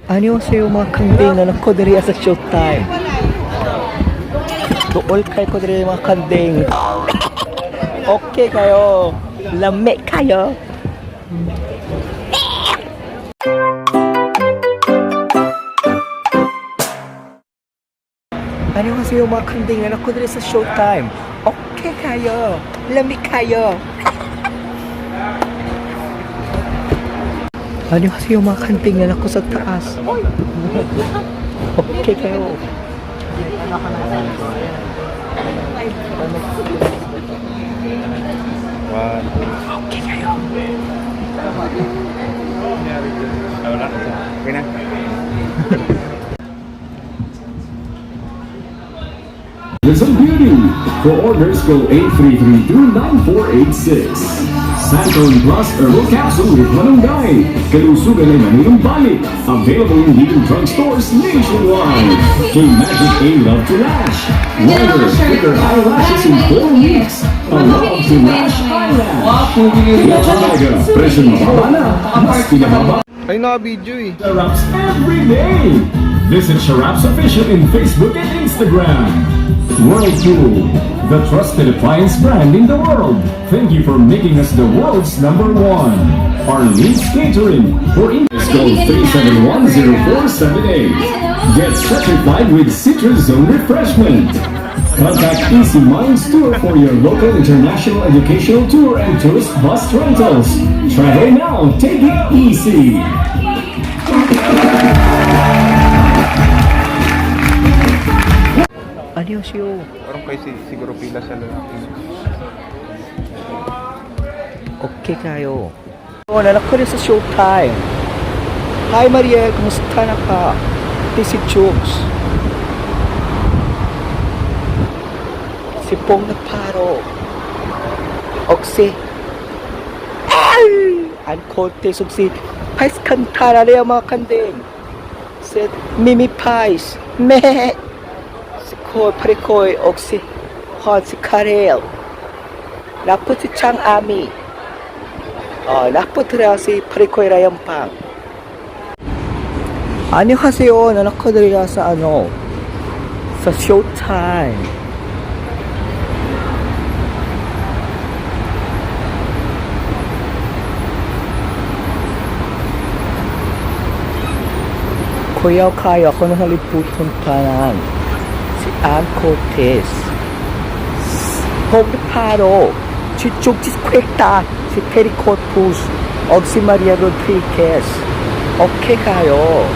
안녕하세요 mga kanding na nagkodriya sa showtime. Dool kayo kodriya mga kanding. Okay kayo. Lame kayo. 안녕하세요 mga kanding na nagkodriya sa showtime. Okay kayo. Lame kayo. 안녕하세요 mga kanding na nako sa taas. Okay kayo. Okay kayo. Okay na. Listen Beauty. For orders, call 8332-9486. Santon Plus Herbal Capsule with Manunggay. Kalusugan ay Manilong Balik. Available in leading drugstores nationwide. K-Magic A Love to Lash. Wonder, thicker eyelashes in 4 weeks. A love to lash eyelash. La Talaga, presyo mababa na. Mas pinababa. Ay, naka-video eh. Sharaps every day. Visit Sharaps Official in Facebook and Instagram. Whirlpool, the trusted appliance brand in the world. Thank you for making us the world's #1. Arlene's Catering for English code 3710478. Get certified with Citrus Zone Refreshment. Contact Easy Minds Tour for your local international educational tour and tourist bus rentals. Travel now, take it easy. 안녕하세요. Parang kayo siguro pila sa lalaki. Okay kayo. Nanakodriya sa showtime. Hi Mariel, kumusta na ka? This is Jokes. Si Pong Naparo. Oxy. Ang kote si Pais kantara rin mga kanding. Si Mimi Pais. Meh. Si Koy Parikoy. Oxy. Hon si Karel. Napot si Chang Ami. napot rin si Parikoy Rayampang. 안녕하세요. 나나코드리라 sa sa showtime. Kuya kayo ako na haliputon tanan. Si Ann Cortez. Pong Paro. Si Chukchis Kwekta. Si Perry Corpus. O si Maria Rodriguez. Okay kayo.